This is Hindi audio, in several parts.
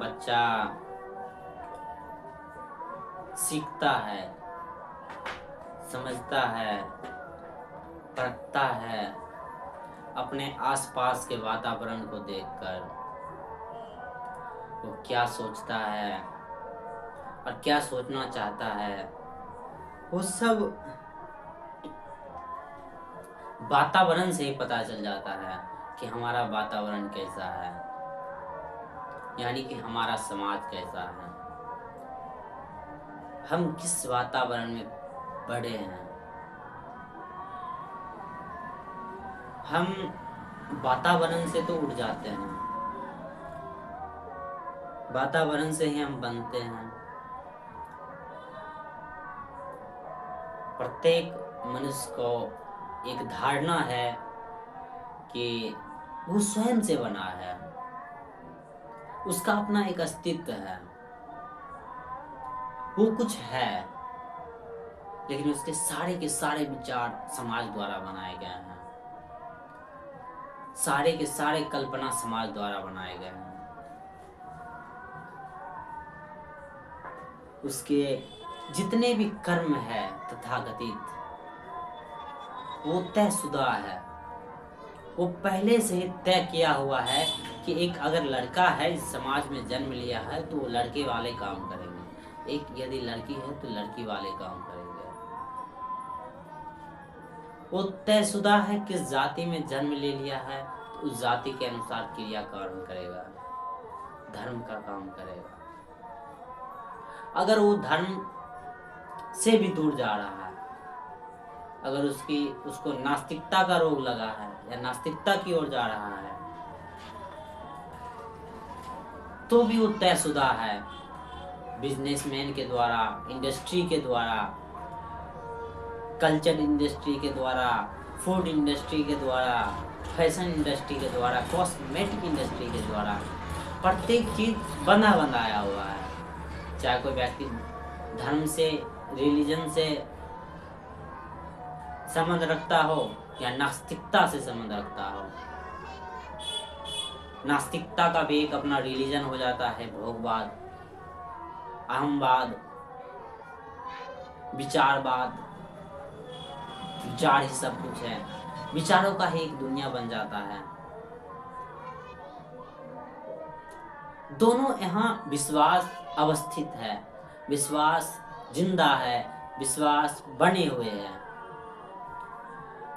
बच्चा सीखता है, समझता है, पढ़ता है अपने आसपास के वातावरण को देखकर। वो क्या सोचता है और क्या सोचना चाहता है, वो सब वातावरण से ही पता चल जाता है कि हमारा वातावरण कैसा है, यानी कि हमारा समाज कैसा है, हम किस वातावरण में बड़े हैं। हम वातावरण से तो उड़ जाते हैं, वातावरण से ही हम बनते हैं। प्रत्येक मनुष्य को एक धारणा है कि वो स्वयं से बना है, उसका अपना एक अस्तित्व है, वो कुछ है, लेकिन उसके सारे के सारे विचार समाज द्वारा बनाए गए हैं, सारे के सारे कल्पना समाज द्वारा बनाए गए हैं। उसके जितने भी कर्म है तथाकथित, वो तयशुदा है, वो पहले से ही तय किया हुआ है कि एक अगर लड़का है इस समाज में जन्म लिया है तो वो लड़के वाले काम करेंगे, एक यदि लड़की है तो लड़की वाले काम करेंगे। वो तयशुदा है किस जाति में जन्म ले लिया है तो उस जाति के अनुसार क्रियाकर्म करेगा, धर्म का काम करेगा। अगर वो धर्म से भी दूर जा रहा है, अगर उसको नास्तिकता का रोग लगा है या नास्तिकता की ओर जा रहा है, तो भी वो तयशुदा है बिजनेसमैन के द्वारा, इंडस्ट्री के द्वारा, कल्चर इंडस्ट्री के द्वारा, फूड इंडस्ट्री के द्वारा, फैशन इंडस्ट्री के द्वारा, कॉस्मेटिक इंडस्ट्री के द्वारा प्रत्येक चीज बनाया हुआ है। चाहे कोई व्यक्ति धर्म से, रिलीजन से संबंध रखता हो या नास्तिकता से संबंध रखता हो। नास्तिकता का भी एक अपना रिलीजन हो जाता है, भोगवाद, अहमवाद, विचारवाद। विचार ही सब कुछ है, विचारों का ही एक दुनिया बन जाता है। दोनों यहाँ विश्वास अवस्थित है, विश्वास जिंदा है, विश्वास बने हुए हैं।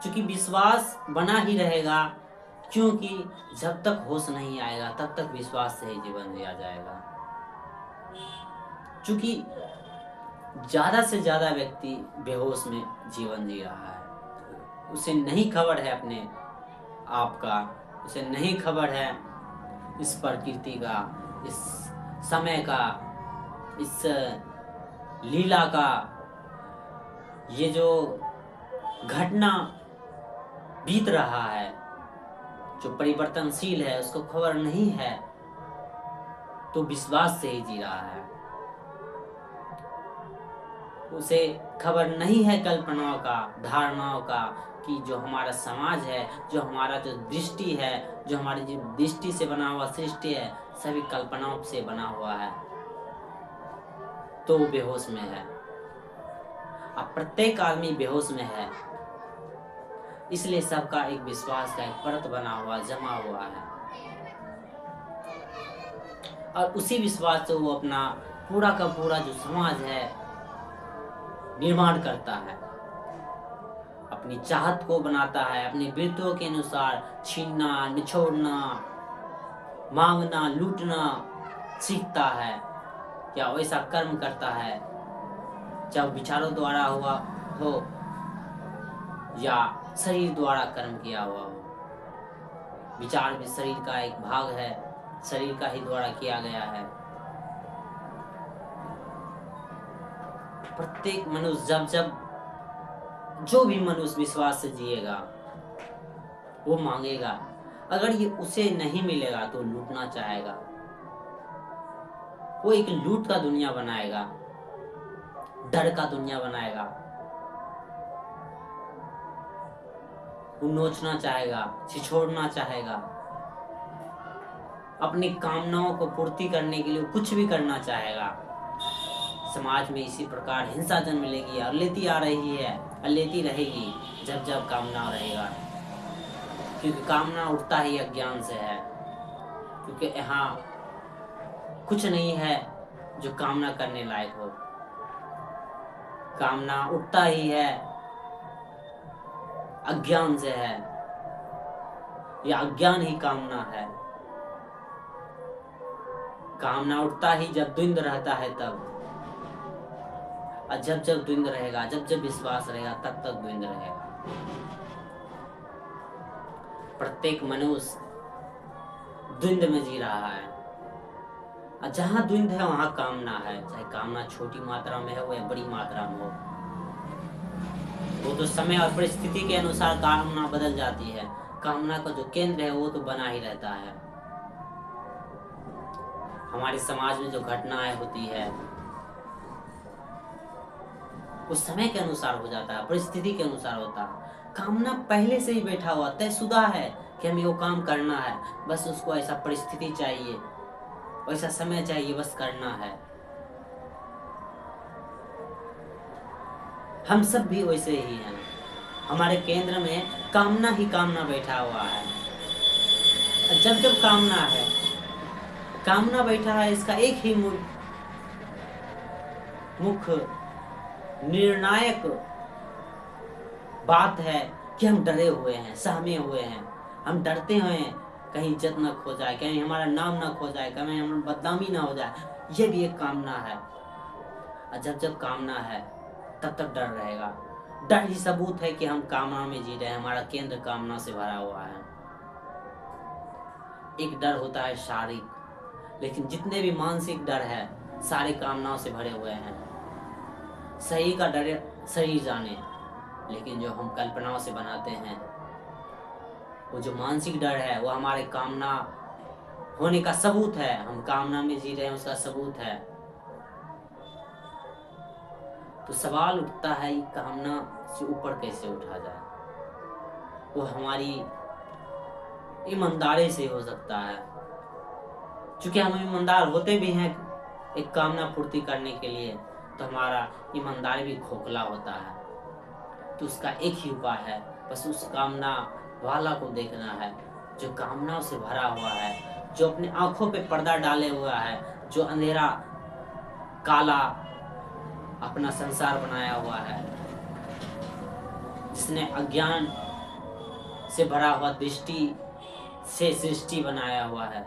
क्योंकि विश्वास बना ही रहेगा, क्योंकि जब तक होश नहीं आएगा तब तक विश्वास से ही जीवन जिया जाएगा। क्योंकि ज्यादा से ज्यादा व्यक्ति बेहोश में जीवन जी रहा है, उसे नहीं खबर है अपने आप का, उसे नहीं खबर है इस प्रकृति का, इस समय का, इस लीला का। ये जो घटना बीत रहा है, जो परिवर्तनशील है, उसको खबर नहीं है, तो विश्वास से ही जी रहा है। उसे खबर नहीं है कल्पनाओं का, धारणाओं का, कि जो हमारा समाज है, जो हमारा जो दृष्टि है, जो हमारी जो दृष्टि से बना हुआ सृष्टि है, सभी कल्पनाओं से बना हुआ है, तो वो बेहोश में है। अब प्रत्येक आदमी बेहोश में है, इसलिए सबका एक विश्वास का एक परत बना हुआ, जमा हुआ है, और उसी विश्वास से वो अपना पूरा का पूरा जो समाज है निर्माण करता है, अपनी चाहत को बनाता है, अपनी वृत्तियों के अनुसार छीनना, निचोड़ना, मांगना, लूटना सीखता है, या वैसा कर्म करता है, चाहे विचारों द्वारा हुआ हो या शरीर द्वारा कर्म किया हुआ हो। विचार भी शरीर का एक भाग है, शरीर का ही द्वारा किया गया है। प्रत्येक मनुष्य जब जो भी मनुष्य विश्वास से जिएगा वो मांगेगा, अगर ये उसे नहीं मिलेगा तो लूटना चाहेगा, वो एक लूट का दुनिया बनाएगा, डर का दुनिया बनाएगा, वो नोचना चाहेगा, छिछोड़ना चाहेगा, अपनी कामनाओं को पूर्ति करने के लिए कुछ भी करना चाहेगा। समाज में इसी प्रकार हिंसा जन्म लेगी और लेती आ रही है और लेती रहेगी जब जब कामना रहेगा, क्योंकि कामना उठता ही अज्ञान से है। क्योंकि यहाँ कुछ नहीं है जो कामना करने लायक हो। कामना उठता ही है अज्ञान से है, या अज्ञान ही कामना है। कामना उठता ही जब द्वंद रहता है तब, और जब जब द्वंद रहेगा, जब जब विश्वास रहेगा, तब तक द्वंद रहेगा। प्रत्येक मनुष्य द्वंद में जी रहा है, और जहां द्वंद है वहां कामना है। चाहे कामना छोटी मात्रा में हो या बड़ी मात्रा में हो, वो तो समय और परिस्थिति के अनुसार कामना बदल जाती है। कामना का जो केंद्र है वो तो बना ही रहता है। हमारे समाज में जो घटनाएं होती है उस समय के अनुसार हो जाता है, परिस्थिति के अनुसार होता है। कामना पहले से ही बैठा हुआ तयशुदा है कि हमें वो काम करना है, बस उसको ऐसा परिस्थिति चाहिए, वैसा समय चाहिए, बस करना है। हम सब भी वैसे ही हैं। हमारे केंद्र में कामना ही कामना बैठा हुआ है। जब जब कामना बैठा है, इसका एक ही मुख्य निर्णायक बात है कि हम डरे हुए हैं, सहमे हुए हैं। हम डरते हैं कहीं इज्जत न खो जाए, कहीं हमारा नाम न खो जाए, कहीं हमारी बदनामी ना हो जाए। ये भी एक कामना है। और जब जब कामना है तब तक डर रहेगा। डर ही सबूत है कि हम कामना में जी रहे हैं, हमारा केंद्र कामना से भरा हुआ है। एक डर होता है शारीरिक, लेकिन जितने भी मानसिक डर है सारे कामनाओं से भरे हुए हैं। सही का डर शरीर जाने, लेकिन जो हम कल्पनाओं से बनाते हैं, वो जो मानसिक डर है वो हमारे कामना होने का सबूत है। हम कामना में जी रहे हैं उसका सबूत है। तो सवाल उठता है कि कामना से ऊपर कैसे उठा जाए। वो हमारी ईमानदारी से हो सकता है, क्योंकि हम ईमानदार होते भी हैं एक कामना पूर्ति करने के लिए, तो हमारा ईमानदारी भी खोखला होता है। तो उसका एक ही उपाय है, बस उस कामना वाला को देखना है जो कामनाओं से भरा हुआ है, जो अपने आंखों पे पर्दा डाले हुआ है, जो अंधेरा काला अपना संसार बनाया हुआ है, जिसने अज्ञान से भरा हुआ दृष्टि से सृष्टि बनाया हुआ है।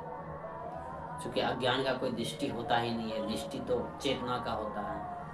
क्योंकि अज्ञान का कोई दृष्टि होता ही नहीं है, दृष्टि तो चेतना का होता है।